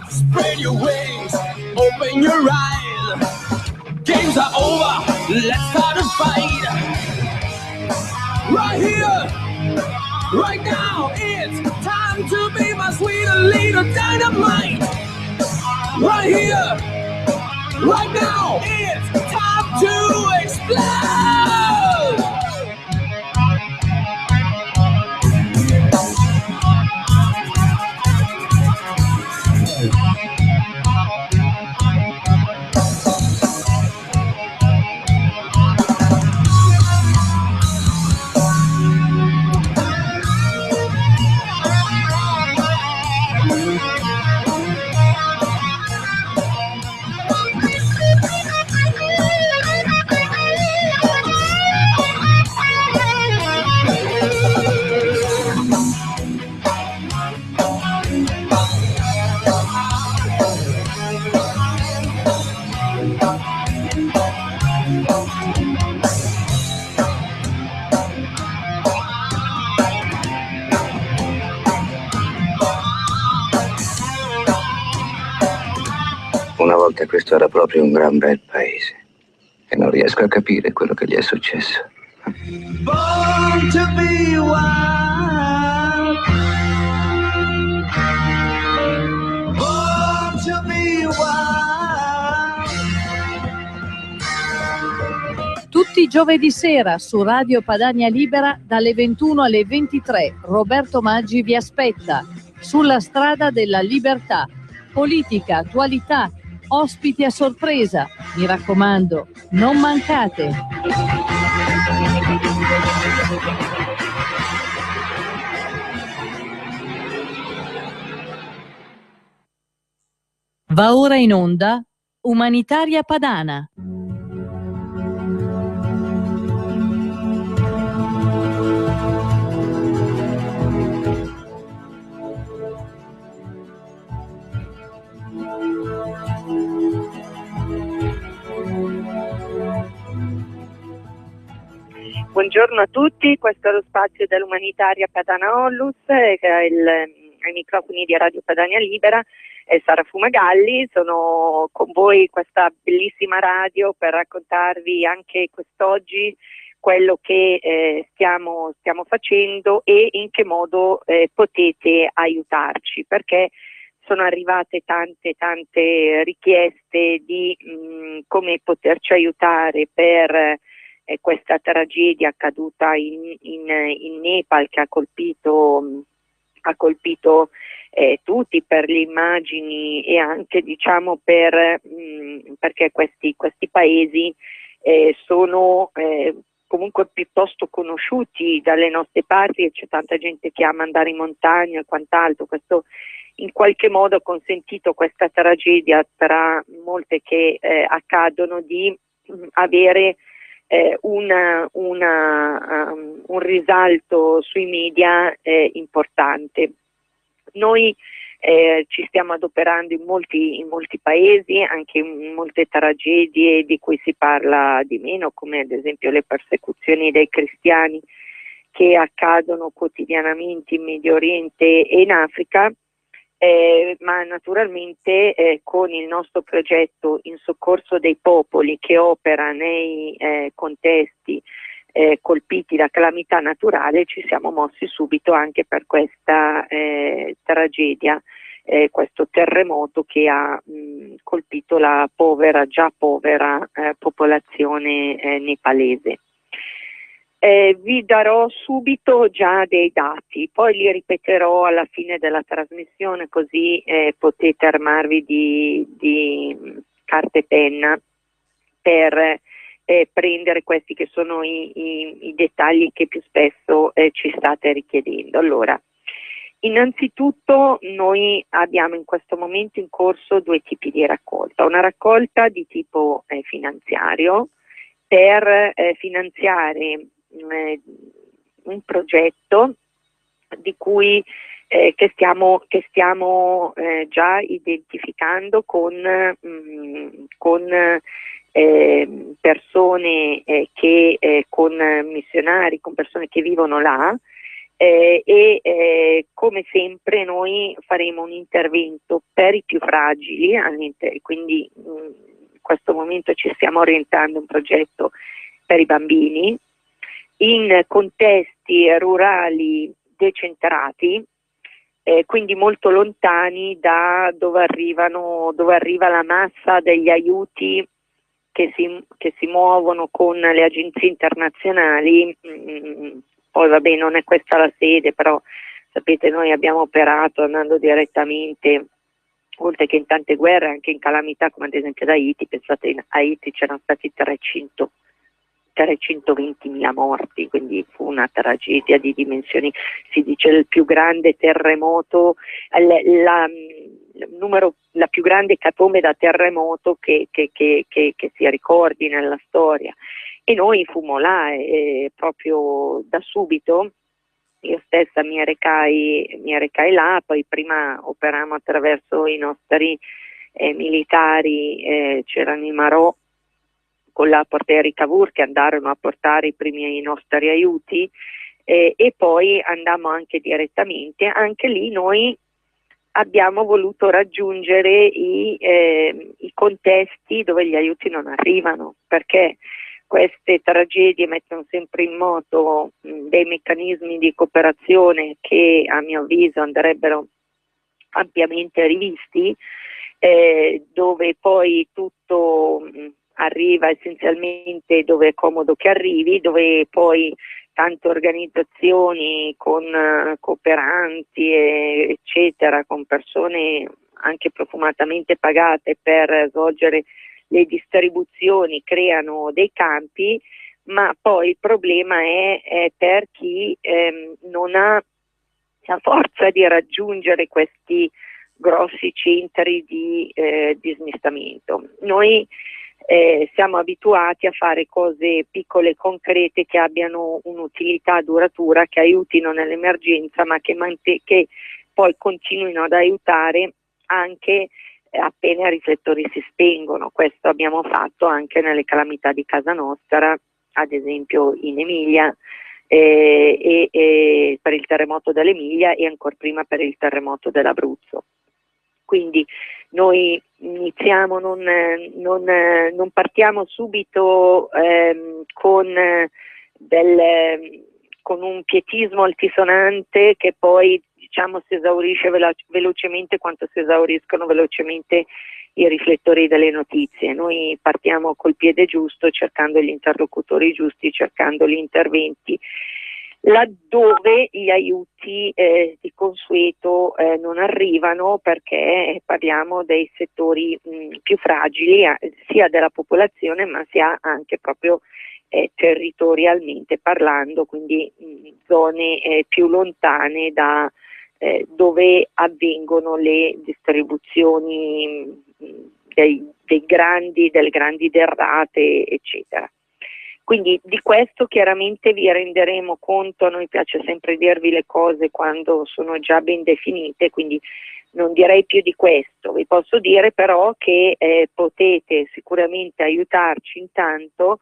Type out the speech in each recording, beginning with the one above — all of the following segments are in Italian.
Spread your wings, open your eyes. Games are over, let's start a fight. Right here, right now, it's time to be my sweet little dynamite. Right here, right now, it's time to explode. Una volta questo era proprio un gran bel paese e non riesco a capire quello che gli è successo. Born to be wild. Born to be wild. Tutti i giovedì sera su Radio Padania Libera dalle 21 alle 23 Roberto Maggi vi aspetta sulla strada della libertà. Politica, attualità, ospiti a sorpresa. Mi raccomando, non mancate. Va ora in onda Umanitaria Padana. Buongiorno a tutti, questo è lo spazio dell'Umanitaria Padana Onlus, che è ai microfoni di Radio Padania Libera, e Sara Fumagalli. Sono con voi questa bellissima radio per raccontarvi anche quest'oggi quello che stiamo facendo e in che modo potete aiutarci, perché sono arrivate tante richieste di come poterci aiutare per questa tragedia accaduta in Nepal, che ha colpito tutti, per le immagini e anche diciamo perché questi paesi sono comunque piuttosto conosciuti dalle nostre parti e c'è tanta gente che ama andare in montagna e quant'altro. Questo in qualche modo ha consentito, questa tragedia tra molte che accadono, di avere un risalto sui media importante. Noi ci stiamo adoperando in molti paesi, anche in molte tragedie di cui si parla di meno, come ad esempio le persecuzioni dei cristiani che accadono quotidianamente in Medio Oriente e in Africa. Ma naturalmente con il nostro progetto in soccorso dei popoli, che opera nei contesti colpiti da calamità naturale, ci siamo mossi subito anche per questa tragedia, questo terremoto che ha colpito la già povera popolazione nepalese. Vi darò subito già dei dati, poi li ripeterò alla fine della trasmissione, così potete armarvi di carta e penna per prendere questi che sono i dettagli che più spesso ci state richiedendo. Allora, innanzitutto noi abbiamo in questo momento in corso due tipi di raccolta: una raccolta di tipo finanziario per finanziare un progetto di cui che stiamo già identificando con persone con missionari, con persone che vivono là, come sempre noi faremo un intervento per i più fragili, quindi in questo momento ci stiamo orientando a un progetto per i bambini in contesti rurali decentrati, quindi molto lontani da dove arriva la massa degli aiuti che si muovono con le agenzie internazionali. Poi vabbè, non è questa la sede, però sapete, noi abbiamo operato andando direttamente, oltre che in tante guerre, anche in calamità come ad esempio ad Haiti. Pensate, in Haiti c'erano stati 320.000 morti, quindi fu una tragedia di dimensioni, si dice il più grande terremoto, la più grande ecatombe da terremoto che si ricordi nella storia. E noi fummo là proprio da subito. Io stessa mi recai là, poi prima operammo attraverso i nostri militari, c'erano i Marò con la portieri Cavour che andarono a portare i nostri aiuti, e poi andammo anche direttamente. Anche lì noi abbiamo voluto raggiungere i contesti dove gli aiuti non arrivano, perché queste tragedie mettono sempre in moto dei meccanismi di cooperazione che a mio avviso andrebbero ampiamente rivisti, dove poi tutto arriva essenzialmente dove è comodo che arrivi, dove poi tante organizzazioni con cooperanti eccetera, con persone anche profumatamente pagate per svolgere le distribuzioni, creano dei campi, ma poi il problema è per chi non ha la forza di raggiungere questi grossi centri di smistamento. Noi siamo abituati a fare cose piccole e concrete che abbiano un'utilità duratura, che aiutino nell'emergenza, ma che poi continuino ad aiutare anche appena i riflettori si spengono. Questo abbiamo fatto anche nelle calamità di casa nostra, ad esempio in Emilia, e per il terremoto dell'Emilia, e ancora prima per il terremoto dell'Abruzzo. Quindi noi iniziamo, non partiamo subito con un pietismo altisonante che poi si esaurisce velocemente quanto si esauriscono velocemente i riflettori delle notizie. Noi partiamo col piede giusto, cercando gli interlocutori giusti, cercando gli interventi laddove gli aiuti di consueto non arrivano, perché parliamo dei settori più fragili sia della popolazione, ma sia anche proprio territorialmente parlando, quindi zone più lontane da dove avvengono le distribuzioni delle grandi derrate eccetera. Quindi di questo chiaramente vi renderemo conto. A noi piace sempre dirvi le cose quando sono già ben definite, quindi non direi più di questo. Vi posso dire però che potete sicuramente aiutarci intanto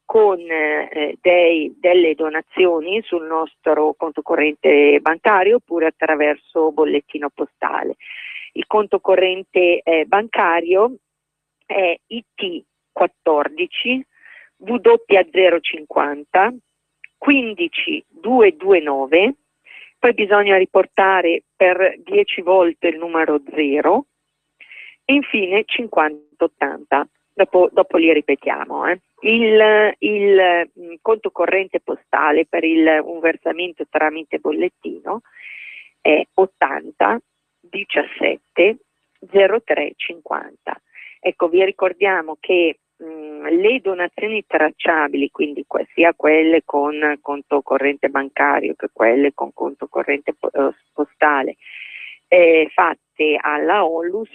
con delle donazioni sul nostro conto corrente bancario, oppure attraverso bollettino postale. Il conto corrente bancario è IT 14 W050 15229, poi bisogna riportare per 10 volte il numero 0 e infine 5080. Dopo li ripetiamo. Il conto corrente postale per un versamento tramite bollettino è 80 17 03 50. Ecco, vi ricordiamo che le donazioni tracciabili, quindi sia quelle con conto corrente bancario che quelle con conto corrente postale, fatte alla ONLUS,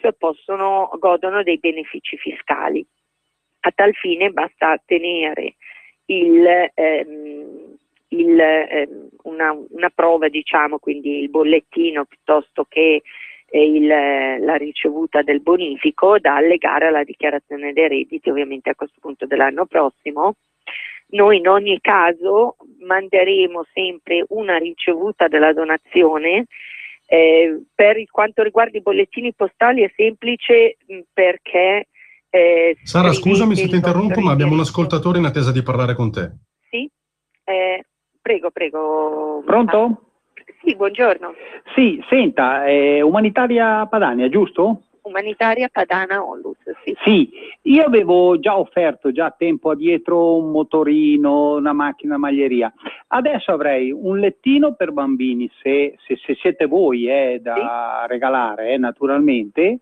godono dei benefici fiscali. A tal fine basta tenere una prova, quindi il bollettino piuttosto che la ricevuta del bonifico, da allegare alla dichiarazione dei redditi, ovviamente a questo punto dell'anno prossimo, Noi in ogni caso manderemo sempre una ricevuta della donazione. Per quanto riguarda i bollettini postali è semplice perché Sara, scusami se ti interrompo, ma abbiamo un indirizzo. ascoltatore in attesa di parlare con te. Sì? Prego. Pronto? Sì, buongiorno. Sì, senta, Umanitaria Padania, giusto? Umanitaria Padana Onlus, sì. Sì, io avevo già offerto già tempo addietro un motorino, una macchina maglieria. Adesso avrei un lettino per bambini, se siete voi da regalare, naturalmente,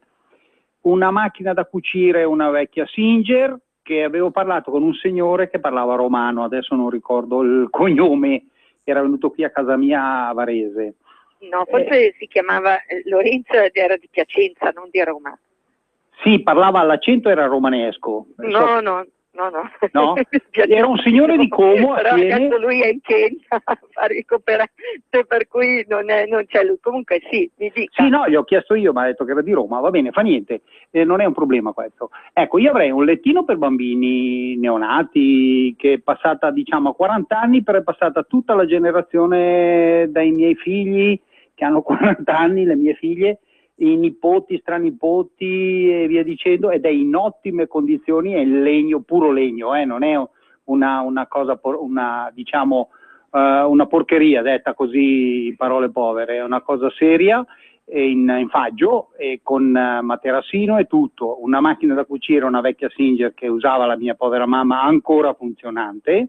una macchina da cucire, una vecchia Singer, che avevo parlato con un signore che parlava romano, adesso non ricordo il cognome, era venuto qui a casa mia a Varese. No, forse si chiamava Lorenzo ed era di Piacenza, non di Roma. Sì, parlava all'accento, era romanesco. No. No? Era un signore di Como però assieme. adesso lui è in Kenya a fare ricoperazione, per cui non c'è lui. Comunque sì, mi dica. Sì, no, gli ho chiesto io, ma ha detto che era di Roma, va bene, fa niente, non è un problema questo. Ecco, io avrei un lettino per bambini neonati che è passata, diciamo, a 40 anni, però è passata tutta la generazione dai miei figli, che hanno 40 anni, le mie figlie, i nipoti, stranipoti e via dicendo, ed è in ottime condizioni, è in legno, puro legno, non è una cosa, diciamo, una porcheria, detta così in parole povere, è una cosa seria, in faggio, e con materassino e tutto, una macchina da cucire, una vecchia Singer che usava la mia povera mamma, ancora funzionante.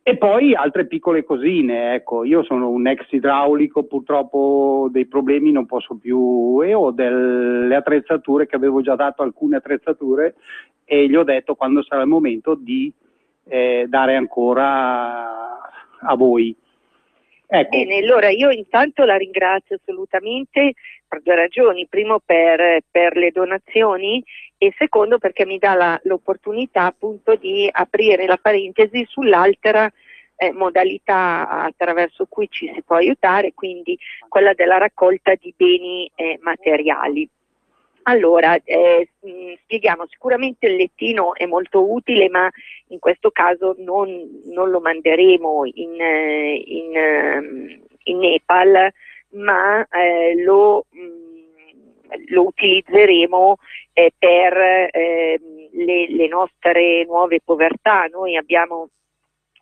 E poi altre piccole cosine, ecco, io sono un ex idraulico, purtroppo dei problemi non posso più, e ho delle attrezzature che avevo già dato, alcune attrezzature, e gli ho detto quando sarà il momento di dare ancora a voi. Ecco. Bene, allora io intanto la ringrazio assolutamente per due ragioni: primo per le donazioni e secondo perché mi dà l'opportunità appunto di aprire la parentesi sull'altra modalità attraverso cui ci si può aiutare, quindi quella della raccolta di beni materiali. Allora, spieghiamo, sicuramente il lettino è molto utile, ma in questo caso non lo manderemo in Nepal, ma lo utilizzeremo per le nostre nuove povertà. Noi abbiamo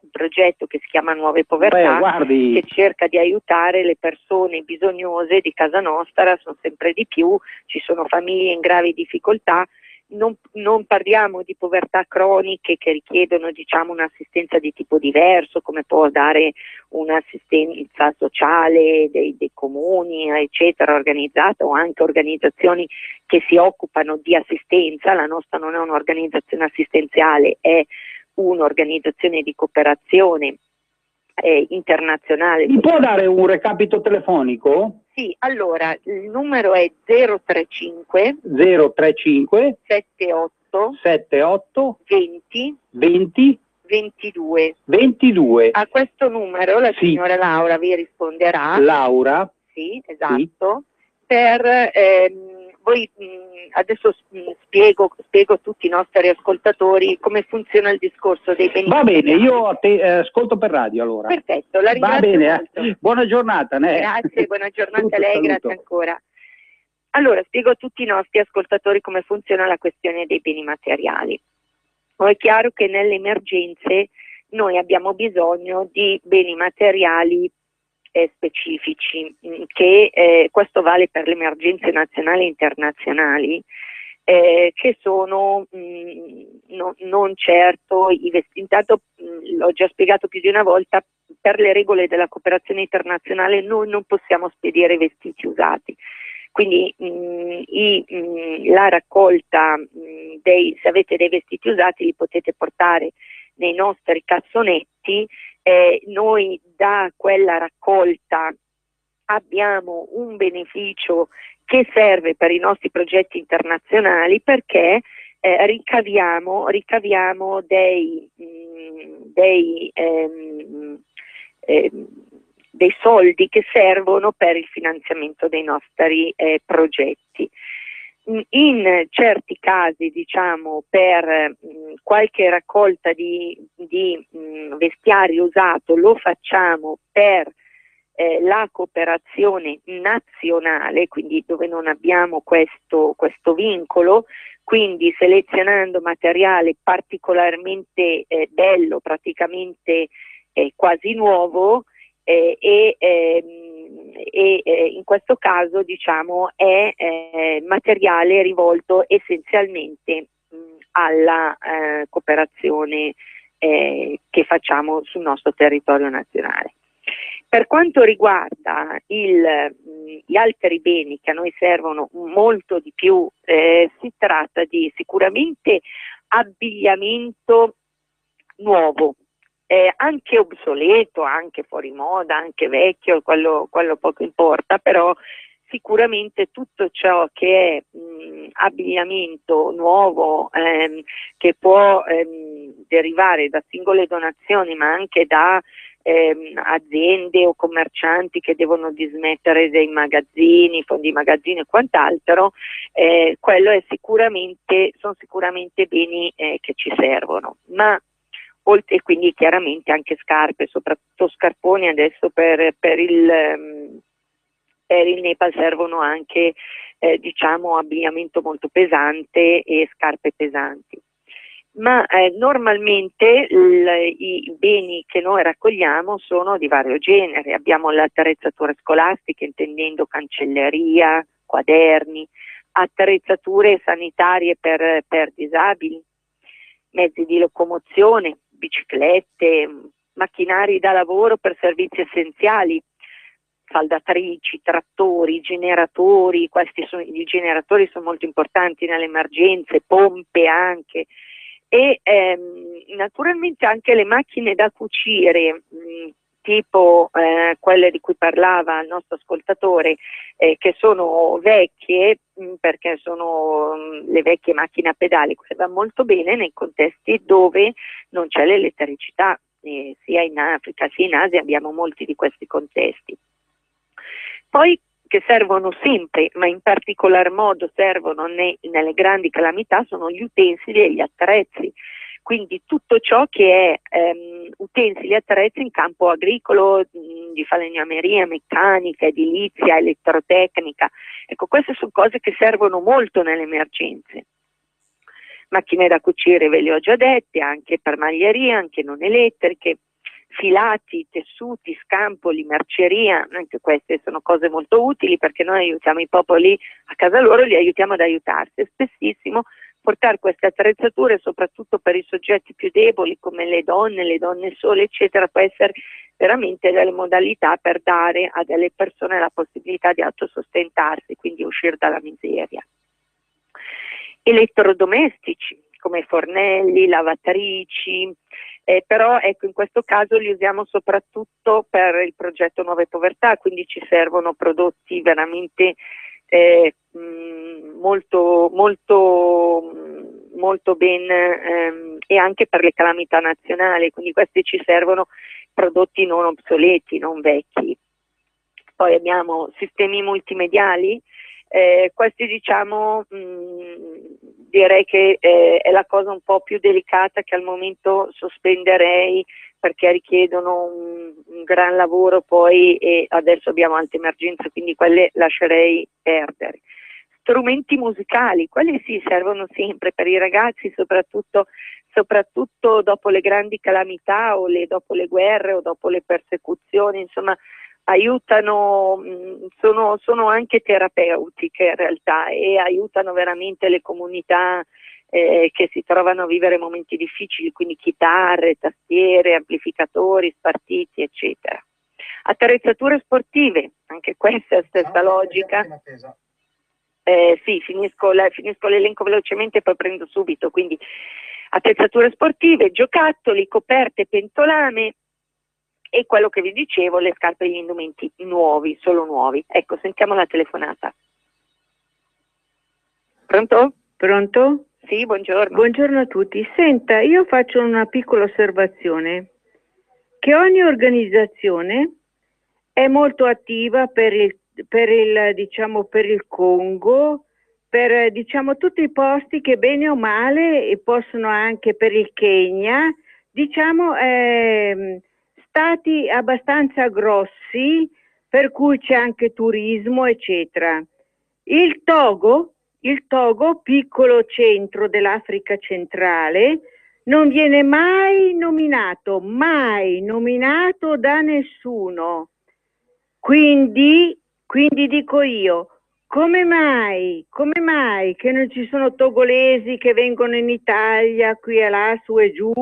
un progetto che si chiama Nuove Povertà, che cerca di aiutare le persone bisognose di casa nostra, sono sempre di più, ci sono famiglie in gravi difficoltà. Non parliamo di povertà croniche che richiedono, diciamo, un'assistenza di tipo diverso, come può dare un'assistenza sociale dei comuni, eccetera, organizzata, o anche organizzazioni che si occupano di assistenza. La nostra non è un'organizzazione assistenziale, è un'organizzazione di cooperazione internazionale. Mi può dare un recapito telefonico? Sì, allora il numero è 035 78 20 22. A questo numero la signora Laura vi risponderà. Laura? Sì, esatto. Per voi adesso spiego a tutti i nostri ascoltatori come funziona il discorso dei beni. Va bene, io ascolto per radio allora. Perfetto, la ringrazio. Va bene, molto. Buona giornata. Grazie, buona giornata a lei, grazie ancora. Allora, spiego a tutti i nostri ascoltatori come funziona la questione dei beni materiali. È chiaro che nelle emergenze noi abbiamo bisogno di beni materiali specifici, che questo vale per le emergenze nazionali e internazionali, che sono non certo i vestiti. Intanto l'ho già spiegato più di una volta, per le regole della cooperazione internazionale noi non possiamo spedire vestiti usati. Quindi la raccolta se avete dei vestiti usati li potete portare nei nostri cassonetti. Noi da quella raccolta abbiamo un beneficio che serve per i nostri progetti internazionali, perché ricaviamo dei soldi che servono per il finanziamento dei nostri progetti. In certi casi, diciamo, per qualche raccolta di vestiario usato lo facciamo per la cooperazione nazionale, quindi dove non abbiamo questo vincolo, quindi selezionando materiale particolarmente bello, praticamente quasi nuovo, e in questo caso, diciamo, è materiale rivolto essenzialmente alla cooperazione che facciamo sul nostro territorio nazionale. Per quanto riguarda gli altri beni che a noi servono molto di più, si tratta di sicuramente abbigliamento nuovo, anche obsoleto, anche fuori moda, anche vecchio, quello poco importa, però sicuramente tutto ciò che è abbigliamento nuovo, che può derivare da singole donazioni, ma anche da aziende o commercianti che devono dismettere dei magazzini, fondi magazzini e quant'altro, quello è sono sicuramente beni che ci servono, ma oltre, quindi chiaramente anche scarpe, soprattutto scarponi adesso per il Nepal servono anche diciamo abbigliamento molto pesante e scarpe pesanti. Ma normalmente i beni che noi raccogliamo sono di vario genere. Abbiamo le attrezzature scolastiche, intendendo cancelleria, quaderni, attrezzature sanitarie per disabili, mezzi di locomozione, biciclette, macchinari da lavoro per servizi essenziali, saldatrici, trattori, generatori. I generatori sono molto importanti nelle emergenze, pompe anche, e naturalmente anche le macchine da cucire, tipo quelle di cui parlava il nostro ascoltatore, che sono vecchie, perché sono le vecchie macchine a pedali, che va molto bene nei contesti dove non c'è l'elettricità, sia in Africa sia in Asia abbiamo molti di questi contesti. Poi, che servono sempre, ma in particolar modo servono nelle grandi calamità, sono gli utensili e gli attrezzi. Quindi tutto ciò che è utensili e attrezzi in campo agricolo, di falegnameria, meccanica, edilizia, elettrotecnica. Ecco, queste sono cose che servono molto nelle emergenze. Macchine da cucire ve le ho già dette, anche per maglieria, anche non elettriche, filati, tessuti, scampoli, merceria, anche queste sono cose molto utili perché noi aiutiamo i popoli a casa loro, li aiutiamo ad aiutarsi. E spessissimo portare queste attrezzature, soprattutto per i soggetti più deboli come le donne sole, eccetera, può essere veramente delle modalità per dare a delle persone la possibilità di autosostentarsi, quindi uscire dalla miseria. Elettrodomestici come fornelli, lavatrici, però ecco, in questo caso li usiamo soprattutto per il progetto Nuove Povertà, quindi ci servono prodotti veramente molto ben, e anche per le calamità nazionali, quindi questi ci servono prodotti non obsoleti, non vecchi. Poi abbiamo sistemi multimediali, questi diciamo direi che è la cosa un po' più delicata che al momento sospenderei perché richiedono un gran lavoro poi, e adesso abbiamo altre emergenze, quindi quelle lascerei perdere. Strumenti musicali, quelli sì, servono sempre per i ragazzi, soprattutto dopo le grandi calamità o dopo le guerre o dopo le persecuzioni, insomma aiutano, sono anche terapeutiche in realtà e aiutano veramente le comunità che si trovano a vivere momenti difficili, quindi chitarre, tastiere, amplificatori, spartiti, eccetera. Attrezzature sportive, anche questa è la stessa logica. Sì, finisco l'elenco velocemente e poi prendo subito, quindi attrezzature sportive, giocattoli, coperte, pentolame e quello che vi dicevo, le scarpe e gli indumenti nuovi, solo nuovi. Ecco, sentiamo la telefonata. Pronto? Pronto? Sì, buongiorno. Buongiorno a tutti. Senta, io faccio una piccola osservazione, che ogni organizzazione è molto attiva per il Congo, per diciamo tutti i posti che bene o male e possono anche per il Kenya, diciamo stati abbastanza grossi, per cui c'è anche turismo eccetera. Il Togo, piccolo centro dell'Africa centrale, non viene mai nominato da nessuno. Quindi dico io, come mai che non ci sono togolesi che vengono in Italia, qui e là, su e giù,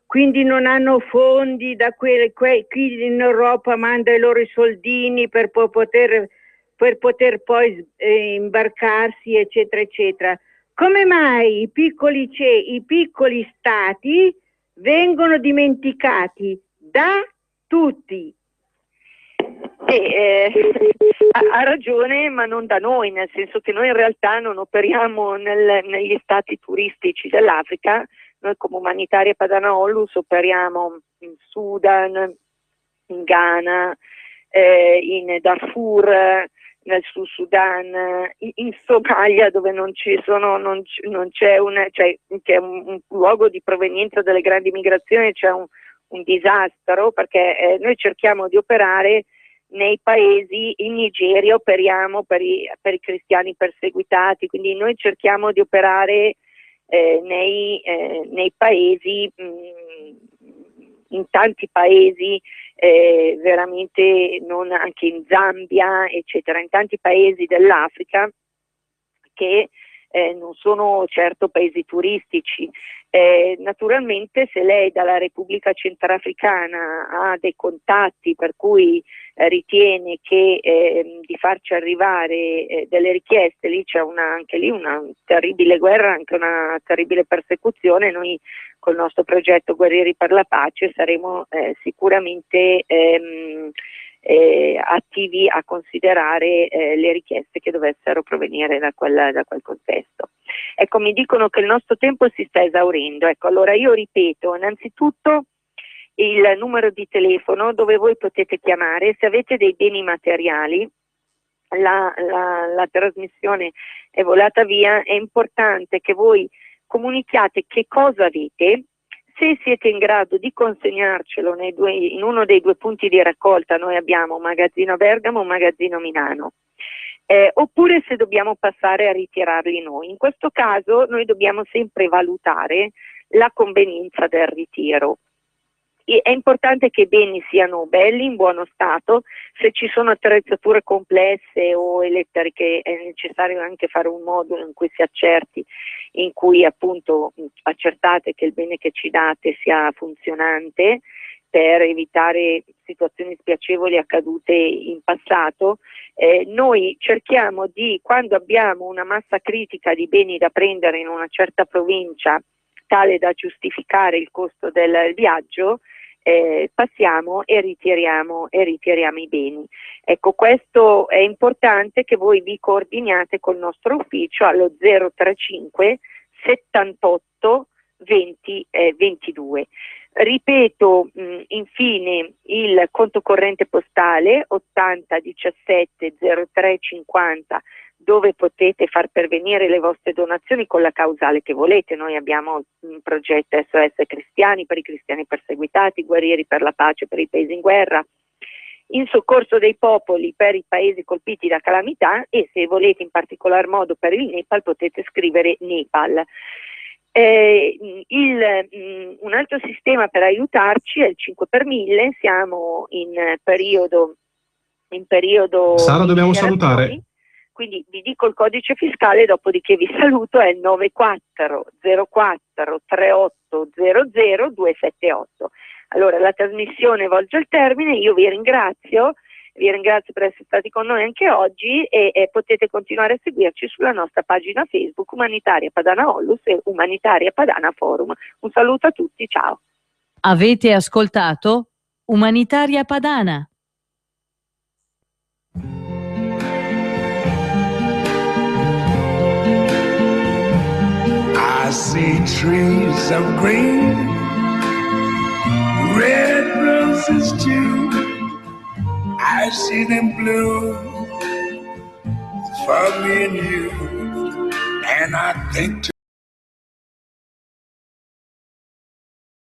quindi non hanno fondi da chi in Europa manda i loro soldini per poter poi imbarcarsi, eccetera, eccetera. Come mai i piccoli stati vengono dimenticati da tutti? Ha ragione, ma non da noi, nel senso che noi in realtà non operiamo negli stati turistici dell'Africa. Noi come Umanitaria Padana Onlus operiamo in Sudan, in Ghana, in Darfur, nel Sud Sudan, in Somalia, dove non c'è che è un luogo di provenienza delle grandi migrazioni, c'è un disastro, perché noi cerchiamo di operare nei paesi. In Nigeria operiamo per i cristiani perseguitati, quindi noi cerchiamo di operare nei paesi, in tanti paesi, veramente, non anche in Zambia, eccetera, in tanti paesi dell'Africa che non sono certo paesi turistici. Naturalmente, se lei dalla Repubblica Centrafricana ha dei contatti per cui ritiene che di farci arrivare delle richieste, lì c'è anche lì una terribile guerra, anche una terribile persecuzione. Noi col nostro progetto Guerrieri per la Pace saremo sicuramente attivi a considerare le richieste che dovessero provenire da quel contesto. Ecco, mi dicono che il nostro tempo si sta esaurendo. Ecco, allora io ripeto innanzitutto il numero di telefono dove voi potete chiamare se avete dei beni materiali. La trasmissione è volata via, è importante che voi comunichiate che cosa avete. Se siete in grado di consegnarcelo in uno dei due punti di raccolta, noi abbiamo un magazzino a Bergamo e un magazzino a Milano, oppure se dobbiamo passare a ritirarli noi. In questo caso noi dobbiamo sempre valutare la convenienza del ritiro. È importante che i beni siano belli, in buono stato. Se ci sono attrezzature complesse o elettriche è necessario anche fare un modulo in cui si accerti, in cui appunto accertate che il bene che ci date sia funzionante, per evitare situazioni spiacevoli accadute in passato. Noi cerchiamo di, quando abbiamo una massa critica di beni da prendere in una certa provincia tale da giustificare il costo del viaggio, passiamo e ritiriamo i beni. Ecco, questo è importante che voi vi coordiniate col nostro ufficio allo 035 78 20 22. Ripeto infine il conto corrente postale 80 17 03 50, dove potete far pervenire le vostre donazioni con la causale che volete. Noi abbiamo un progetto SOS Cristiani per i cristiani perseguitati, Guerrieri per la Pace per i paesi in guerra, in soccorso dei popoli per i paesi colpiti da calamità, e se volete in particolar modo per il Nepal potete scrivere Nepal. Un altro sistema per aiutarci è il 5 per 1000, siamo in periodo Sara, dobbiamo salutare. Quindi vi dico il codice fiscale, dopodiché vi saluto, è il 9404 3800 278. Allora, la trasmissione volge al termine, io vi ringrazio per essere stati con noi anche oggi e potete continuare a seguirci sulla nostra pagina Facebook Umanitaria Padana Onlus e Umanitaria Padana Forum. Un saluto a tutti, ciao. Avete ascoltato Umanitaria Padana. I see trees of green, red roses too. I see them bloom for me and you. And I think